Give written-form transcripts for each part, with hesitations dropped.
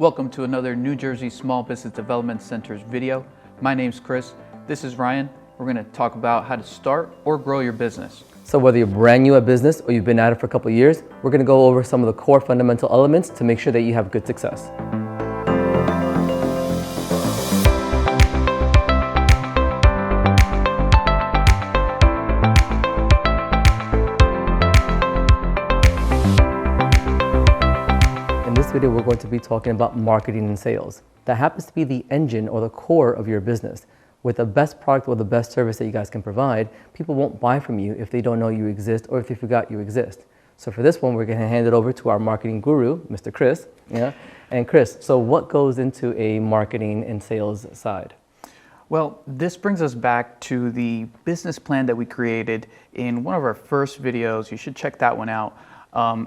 Welcome to another New Jersey Small Business Development Center's video. My name's Chris. This is Ryan. We're going to talk about how to start or grow your business. So whether you're brand new at business or you've been at it for a couple of years, we're going to go over some of the core fundamental elements to make sure that you have good success. In this video, we're going to be talking about marketing and sales. That happens to be the engine or the core of your business. With the best product or the best service that you guys can provide, people won't buy from you if they don't know you exist or if they forgot you exist. So for this one, we're going to hand it over to our marketing guru, Mr. Chris. Yeah. And Chris, so what goes into a marketing and sales side? Well, this brings us back to the business plan that we created in one of our first videos. You should check that one out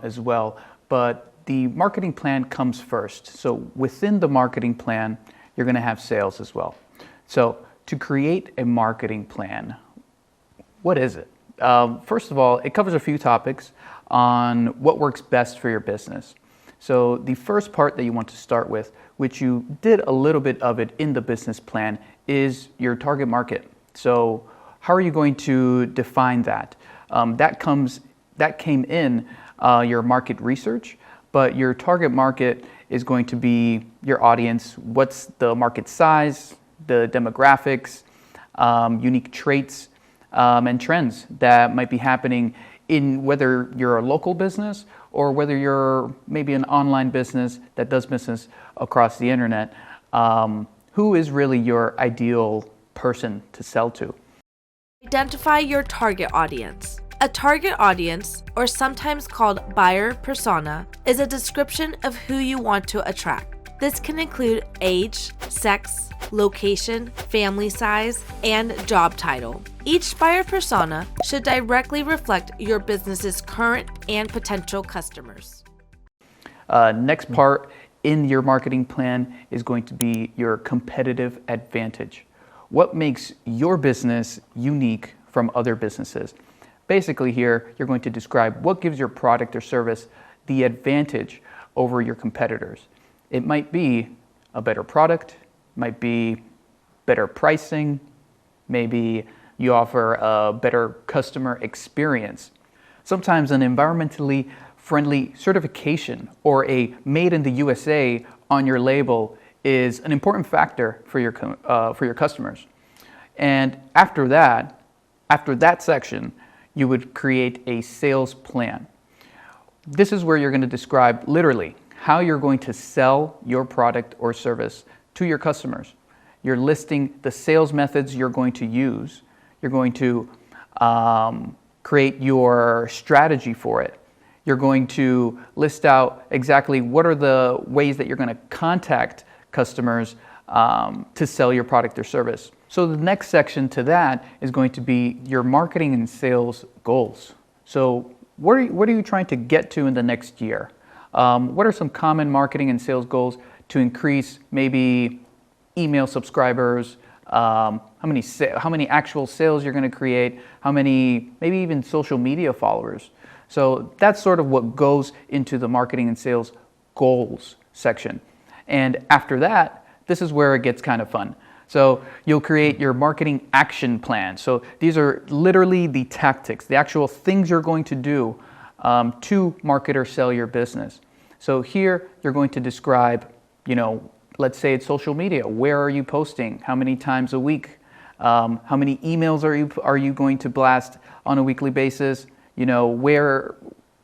as well. But the marketing plan comes first. So within the marketing plan, you're going to have sales as well. So to create a marketing plan, what is it? First of all, it covers a few topics on what works best for your business. So the first part that you want to start with, which you did a little bit of it in the business plan, is your target market. So how are you going to define that? That came in your market research, but your target market is going to be your audience. What's the market size, the demographics, unique traits, and trends that might be happening in whether you're a local business or whether you're maybe an online business that does business across the internet. Who is really your ideal person to sell to? Identify your target audience. A target audience, or sometimes called buyer persona, is a description of who you want to attract. This can include age, sex, location, family size, and job title. Each buyer persona should directly reflect your business's current and potential customers. Next part in your marketing plan is going to be your competitive advantage. What makes your business unique from other businesses? Basically here, you're going to describe what gives your product or service the advantage over your competitors. It might be a better product, might be better pricing, maybe you offer a better customer experience. Sometimes an environmentally friendly certification or a made in the USA on your label is an important factor for your customers. And after that section, you would create a sales plan. This is where you're going to describe literally how you're going to sell your product or service to your customers. You're listing the sales methods you're going to use. You're going to create your strategy for it. You're going to list out exactly what are the ways that you're going to contact customers to sell your product or service. So the next section to that is going to be your marketing and sales goals. So what are you trying to get to in the next year? What are some common marketing and sales goals to increase maybe email subscribers, how many actual sales you're going to create, how many maybe even social media followers. So that's sort of what goes into the marketing and sales goals section. And after that, this is where it gets kind of fun. So you'll create your marketing action plan. So these are literally the tactics, the actual things you're going to do to market or sell your business. So here you're going to describe, let's say it's social media. Where are you posting? How many times a week? How many emails are you going to blast on a weekly basis?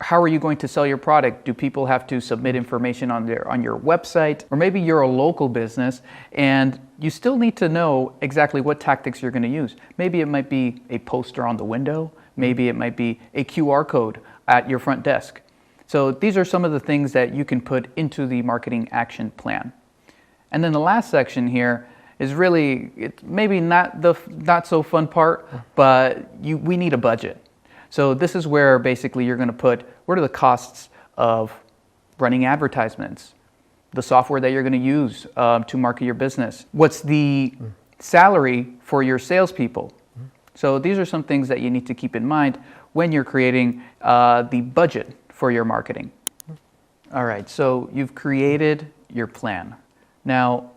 How are you going to sell your product? Do people have to submit information on your website? Or maybe you're a local business and you still need to know exactly what tactics you're going to use. Maybe it might be a poster on the window. Maybe it might be a QR code at your front desk. So these are some of the things that you can put into the marketing action plan. And then the last section here is really maybe not the not so fun part, but we need a budget. So this is where basically you're going to put what are the costs of running advertisements, the software that you're going to use to market your business. What's the salary for your salespeople? So these are some things that you need to keep in mind when you're creating the budget for your marketing. All right, so you've created your plan. Now,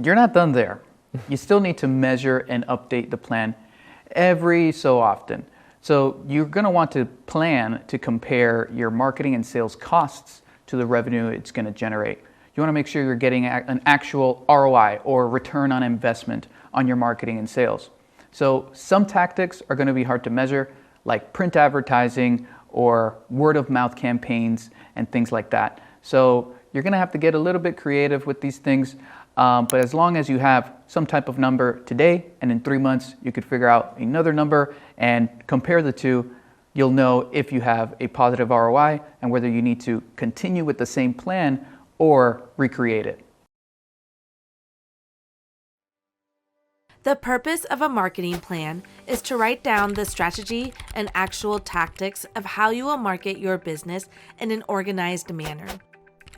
you're not done there. You still need to measure and update the plan every so often. So you're going to want to plan to compare your marketing and sales costs to the revenue it's going to generate. You want to make sure you're getting an actual ROI or return on investment on your marketing and sales. So some tactics are going to be hard to measure, like print advertising or word of mouth campaigns and things like that. So you're going to have to get a little bit creative with these things. But as long as you have some type of number today, and in 3 months you could figure out another number and compare the two, you'll know if you have a positive ROI and whether you need to continue with the same plan or recreate it. The purpose of a marketing plan is to write down the strategy and actual tactics of how you will market your business in an organized manner.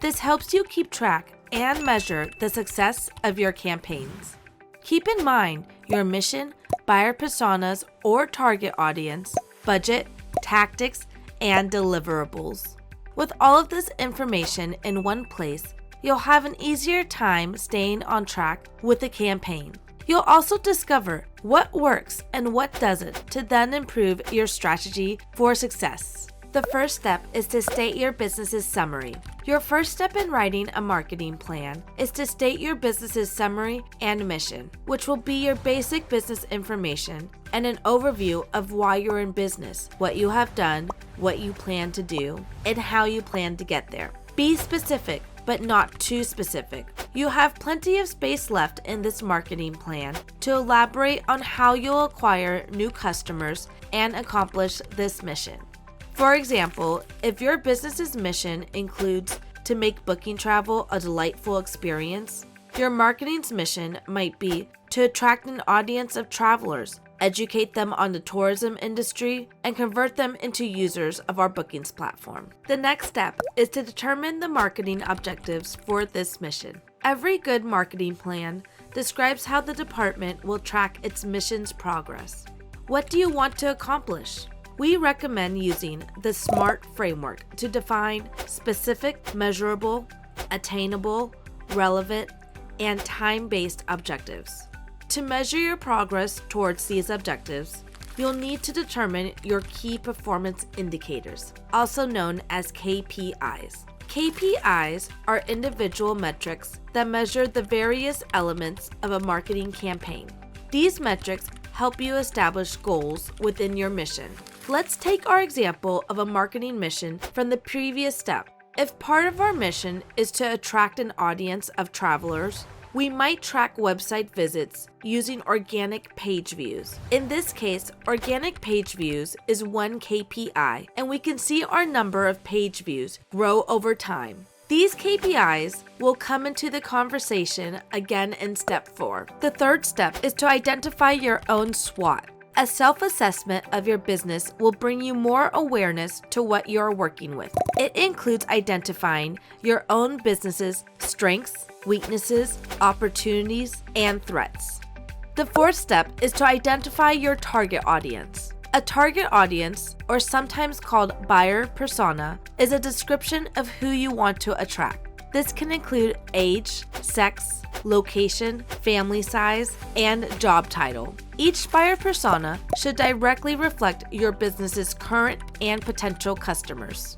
This helps you keep track and measure the success of your campaigns. Keep in mind your mission, buyer personas or target audience, budget, tactics, and deliverables. With all of this information in one place, you'll have an easier time staying on track with the campaign. You'll also discover what works and what doesn't to then improve your strategy for success. The first step is to state your business's summary. Your first step in writing a marketing plan is to state your business's summary and mission, which will be your basic business information and an overview of why you're in business, what you have done, what you plan to do, and how you plan to get there. Be specific, but not too specific. You have plenty of space left in this marketing plan to elaborate on how you'll acquire new customers and accomplish this mission. For example, if your business's mission includes to make booking travel a delightful experience, your marketing's mission might be to attract an audience of travelers, educate them on the tourism industry, and convert them into users of our bookings platform. The next step is to determine the marketing objectives for this mission. Every good marketing plan describes how the department will track its mission's progress. What do you want to accomplish? We recommend using the SMART framework to define specific, measurable, attainable, relevant, and time-based objectives. To measure your progress towards these objectives, you'll need to determine your key performance indicators, also known as KPIs. KPIs are individual metrics that measure the various elements of a marketing campaign. These metrics help you establish goals within your mission. Let's take our example of a marketing mission from the previous step. If part of our mission is to attract an audience of travelers, we might track website visits using organic page views. In this case, organic page views is one KPI, and we can see our number of page views grow over time. These KPIs will come into the conversation again in step 4. The third step is to identify your own SWOT. A self-assessment of your business will bring you more awareness to what you're working with. It includes identifying your own business's strengths, weaknesses, opportunities, and threats. The fourth step is to identify your target audience. A target audience, or sometimes called buyer persona, is a description of who you want to attract. This can include age, sex, location, family size, and job title. Each buyer persona should directly reflect your business's current and potential customers.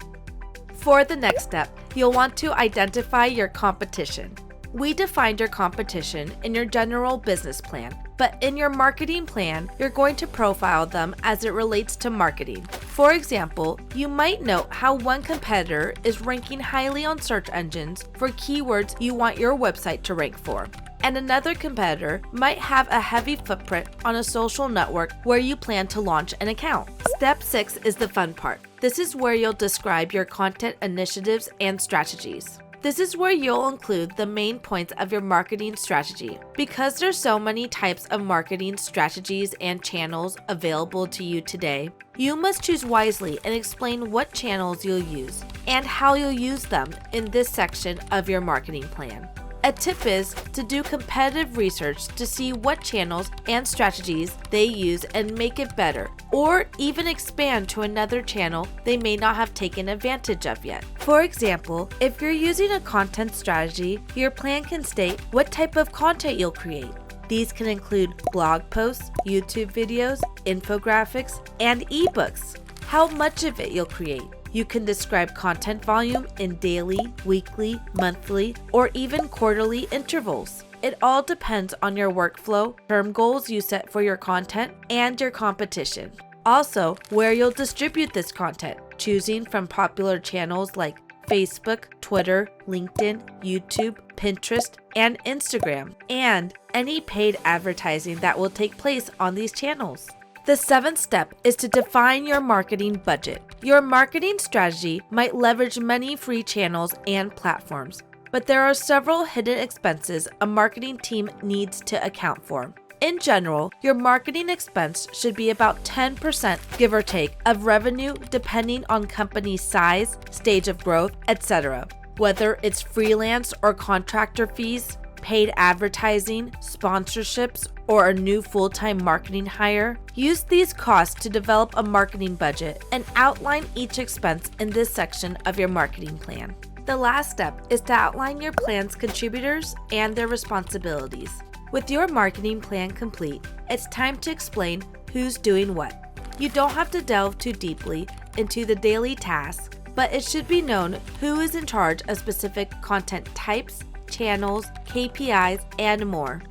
For the next step, you'll want to identify your competition. We defined your competition in your general business plan, but in your marketing plan, you're going to profile them as it relates to marketing. For example, you might note how one competitor is ranking highly on search engines for keywords you want your website to rank for, and another competitor might have a heavy footprint on a social network where you plan to launch an account. Step 6 is the fun part. This is where you'll describe your content initiatives and strategies. This is where you'll include the main points of your marketing strategy. Because there's so many types of marketing strategies and channels available to you today, you must choose wisely and explain what channels you'll use and how you'll use them in this section of your marketing plan. A tip is to do competitive research to see what channels and strategies they use and make it better, or even expand to another channel they may not have taken advantage of yet. For example, if you're using a content strategy, your plan can state what type of content you'll create. These can include blog posts, YouTube videos, infographics, and ebooks. How much of it you'll create. You can describe content volume in daily, weekly, monthly, or even quarterly intervals. It all depends on your workflow, term goals you set for your content, and your competition. Also, where you'll distribute this content, choosing from popular channels like Facebook, Twitter, LinkedIn, YouTube, Pinterest, and Instagram, and any paid advertising that will take place on these channels. The seventh step is to define your marketing budget. Your marketing strategy might leverage many free channels and platforms, but there are several hidden expenses a marketing team needs to account for. In general, your marketing expense should be about 10%, give or take, of revenue depending on company size, stage of growth, etc. Whether it's freelance or contractor fees, paid advertising, sponsorships, or a new full-time marketing hire, use these costs to develop a marketing budget and outline each expense in this section of your marketing plan. The last step is to outline your plan's contributors and their responsibilities. With your marketing plan complete, it's time to explain who's doing what. You don't have to delve too deeply into the daily tasks, but it should be known who is in charge of specific content types, channels, KPIs, and more.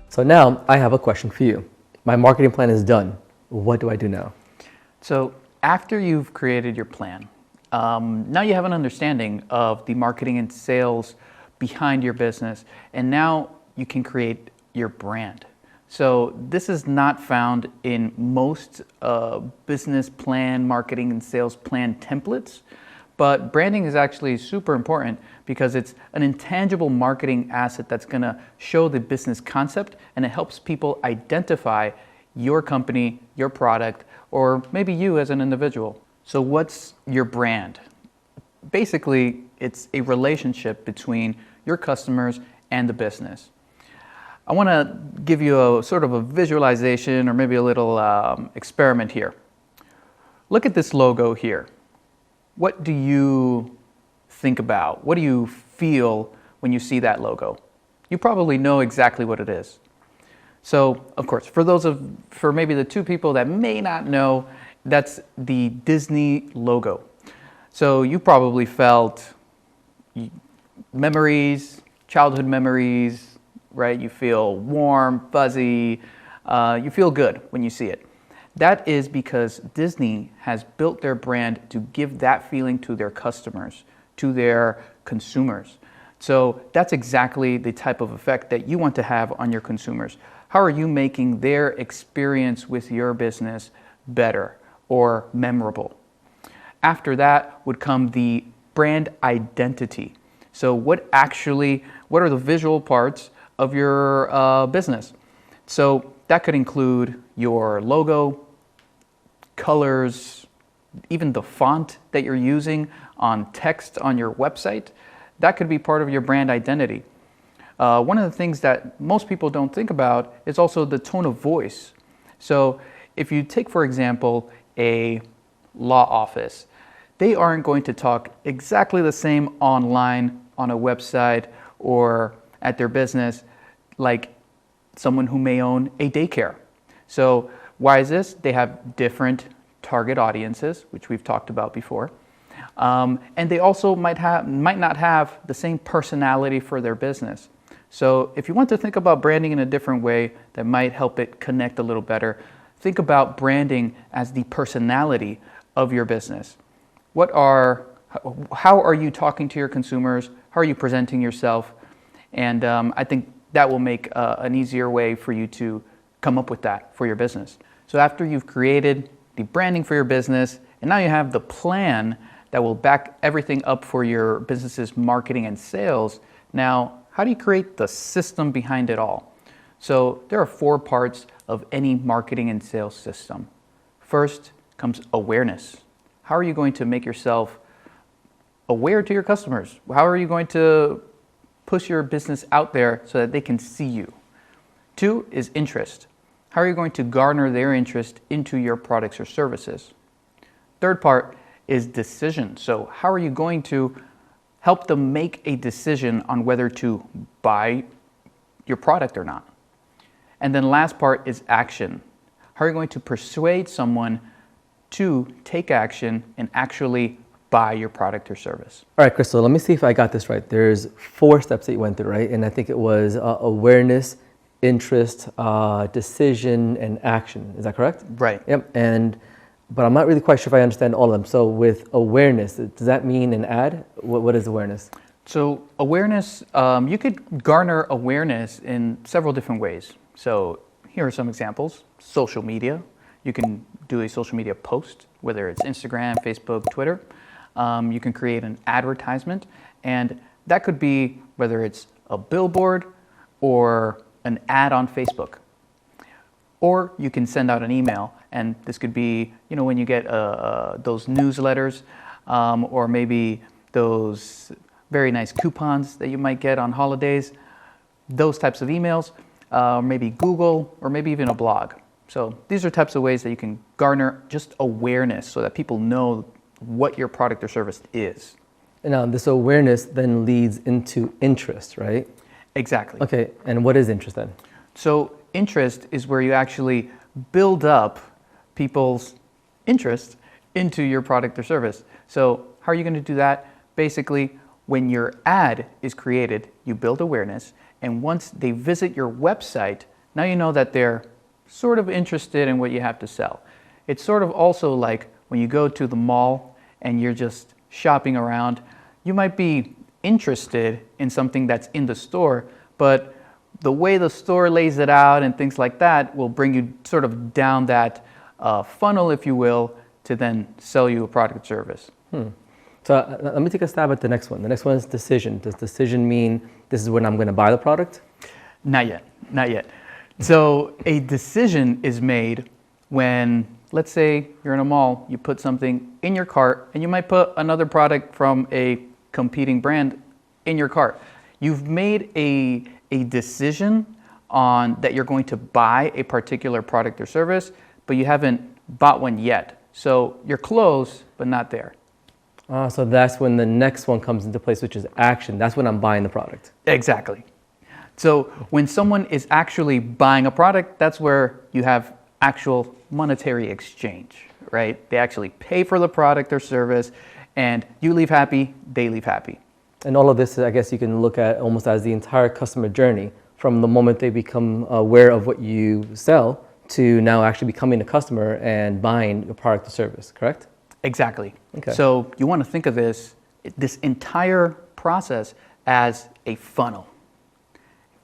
So now I have a question for you. My marketing plan is done. What do I do now? So after you've created your plan, now you have an understanding of the marketing and sales behind your business, and now you can create your brand. So this is not found in most business plan, marketing and sales plan templates, but branding is actually super important because it's an intangible marketing asset that's going to show the business concept, and it helps people identify your company, your product, or maybe you as an individual. So what's your brand? Basically, it's a relationship between your customers and the business. I want to give you a sort of a visualization or maybe a little experiment here. Look at this logo here. What do you think about? What do you feel when you see that logo? You probably know exactly what it is. So, of course, for maybe the two people that may not know, that's the Disney logo. So you probably felt memories, childhood memories, right? You feel warm, fuzzy, you feel good when you see it. That is because Disney has built their brand to give that feeling to their customers, to their consumers. So that's exactly the type of effect that you want to have on your consumers. How are you making their experience with your business better or memorable? After that would come the brand identity. So what are the visual parts of your business? So that could include your logo, colors, even the font that you're using on text on your website. That could be part of your brand identity. One of the things that most people don't think about is also the tone of voice. So if you take, for example, a law office, they aren't going to talk exactly the same online on a website or at their business like someone who may own a daycare. So why is this? They have different target audiences, which we've talked about before. And they also might not have the same personality for their business. So if you want to think about branding in a different way that might help it connect a little better, think about branding as the personality of your business. How are you talking to your consumers? How are you presenting yourself? And I think that will make an easier way for you to come up with that for your business. So after you've created the branding for your business, and now you have the plan that will back everything up for your business's marketing and sales, now how do you create the system behind it all? So there are 4 parts of any marketing and sales system. First comes awareness. How are you going to make yourself aware to your customers. How are you going to push your business out there so that they can see you? 2 is interest. How are you going to garner their interest into your products or services? 3rd part is decision. So how are you going to help them make a decision on whether to buy your product or not? And then last part is action. How are you going to persuade someone to take action and actually buy your product or service? All right, Crystal, let me see if I got this right. There's 4 steps that you went through, right? And I think it was awareness, interest, decision, and action. Is that correct? Right. Yep. But I'm not really quite sure if I understand all of them. So with awareness, does that mean an ad? What is awareness? So awareness, you could garner awareness in several different ways. So here are some examples. Social media. You can do a social media post, whether it's Instagram, Facebook, Twitter. You can create an advertisement, and that could be whether it's a billboard or an ad on Facebook. Or you can send out an email, and this could be, when you get those newsletters, or maybe those very nice coupons that you might get on holidays, those types of emails, maybe Google, or maybe even a blog. So these are types of ways that you can garner just awareness so that people know what your product or service is. And this awareness then leads into interest, right? Exactly. Okay, and what is interest then? So interest is where you actually build up people's interest into your product or service. So how are you going to do that? Basically, when your ad is created, you build awareness, and once they visit your website, now you know that they're sort of interested in what you have to sell. It's sort of also like when you go to the mall and you're just shopping around, you might be interested in something that's in the store, but the way the store lays it out and things like that will bring you sort of down that funnel, if you will, to then sell you a product or service. So let me take a stab at the next one. The next one is decision. Does decision mean this is when I'm going to buy the product? Not yet, not yet. So a decision is made when, let's say you're in a mall, you put something in your cart, and you might put another product from a competing brand in your cart. You've made a decision on that you're going to buy a particular product or service, but you haven't bought one yet. So you're close, but not there. So that's when the next one comes into place, which is action. That's when I'm buying the product. Exactly. So when someone is actually buying a product, that's where you have actual monetary exchange, right? They actually pay for the product or service, and you leave happy, they leave happy. And all of this, I guess you can look at almost as the entire customer journey from the moment they become aware of what you sell to now actually becoming a customer and buying your product or service, correct? Exactly. Okay. So you want to think of this entire process as a funnel.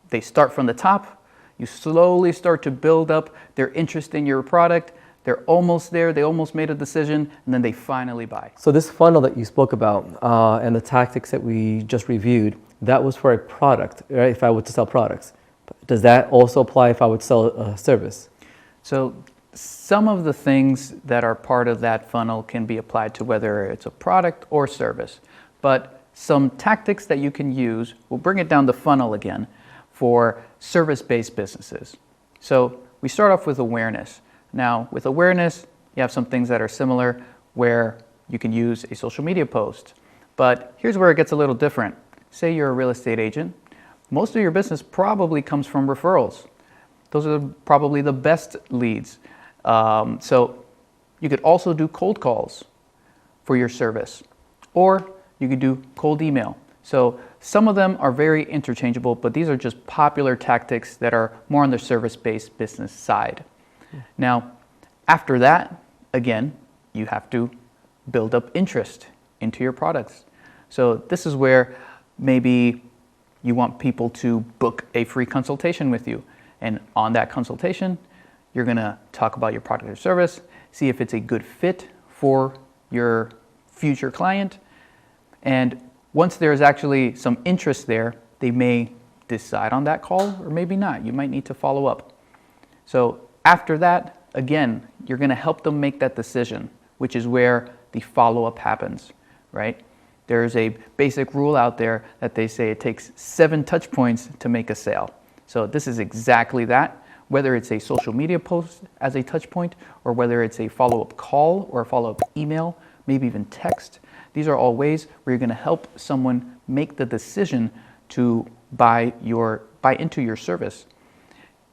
They start from the top, you slowly start to build up their interest in your product, they're almost there, they almost made a decision, and then they finally buy. So this funnel that you spoke about and the tactics that we just reviewed, that was for a product, right? If I were to sell products. Does that also apply if I would sell a service? So some of the things that are part of that funnel can be applied to whether it's a product or service. But some tactics that you can use, we'll bring it down the funnel again, for service-based businesses. So we start off with awareness. Now, with awareness, you have some things that are similar where you can use a social media post. But here's where it gets a little different. Say you're a real estate agent. Most of your business probably comes from referrals. Those are probably the best leads. So you could also do cold calls for your service, or you could do cold email. So some of them are very interchangeable, but these are just popular tactics that are more on the service-based business side. Now, after that, again, you have to build up interest into your products. So this is where maybe you want people to book a free consultation with you. And on that consultation, you're going to talk about your product or service, see if it's a good fit for your future client. And once there's actually some interest there, they may decide on that call or maybe not. You might need to follow up. So after that, again, you're going to help them make that decision, which is where the follow-up happens, right? There's a basic rule out there that they say it takes 7 touch points to make a sale. So this is exactly that, whether it's a social media post as a touch point, or whether it's a follow-up call or a follow-up email, maybe even text. These are all ways where you're going to help someone make the decision to buy into your service.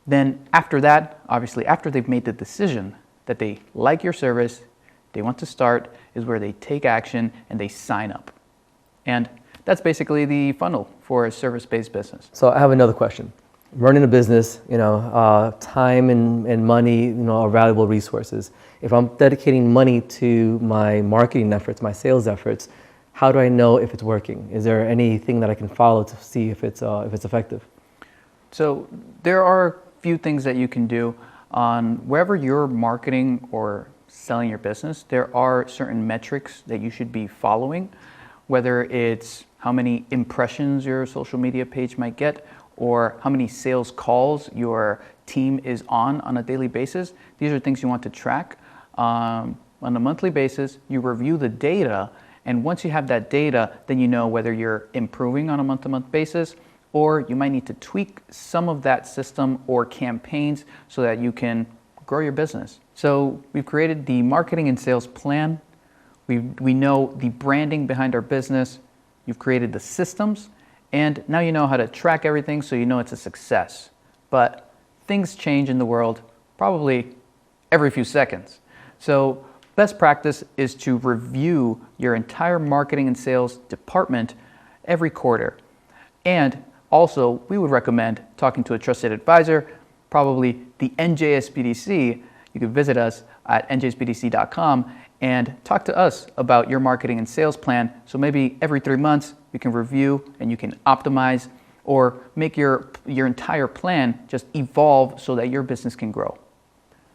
Then after that, obviously after they've made the decision that they like your service, they want to start, is where they take action and they sign up. And that's basically the funnel for a service-based business. So I have another question. Running a business, time and money, are valuable resources. If I'm dedicating money to my marketing efforts, my sales efforts, how do I know if it's working? Is there anything that I can follow to see if it's effective? So there are a few things that you can do on wherever you're marketing or selling your business. There are certain metrics that you should be following, whether it's how many impressions your social media page might get, or how many sales calls your team is on a daily basis. These are things you want to track. On a monthly basis, you review the data, and once you have that data, then you know whether you're improving on a month-to-month basis, or you might need to tweak some of that system or campaigns so that you can grow your business. So we've created the marketing and sales plan. We know the branding behind our business. You've created the systems, and now you know how to track everything, so you know it's a success. But things change in the world probably every few seconds. So best practice is to review your entire marketing and sales department every quarter. And also, we would recommend talking to a trusted advisor, probably the NJSBDC. You can visit us at NJSBDC.com and talk to us about your marketing and sales plan. So maybe every 3 months you can review and you can optimize or make your entire plan just evolve so that your business can grow.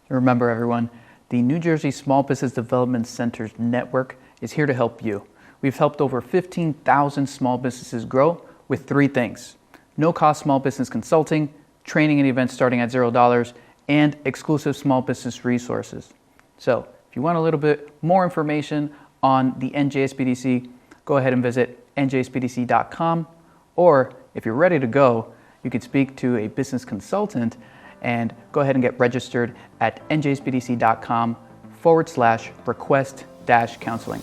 And remember, everyone, the New Jersey Small Business Development Centers Network is here to help you. We've helped over 15,000 small businesses grow with 3 things: no-cost small business consulting, training and events starting at $0, and exclusive small business resources. So if you want a little bit more information on the NJSBDC, go ahead and visit njsbdc.com, or if you're ready to go, you can speak to a business consultant and go ahead and get registered at njsbdc.com/request-counseling.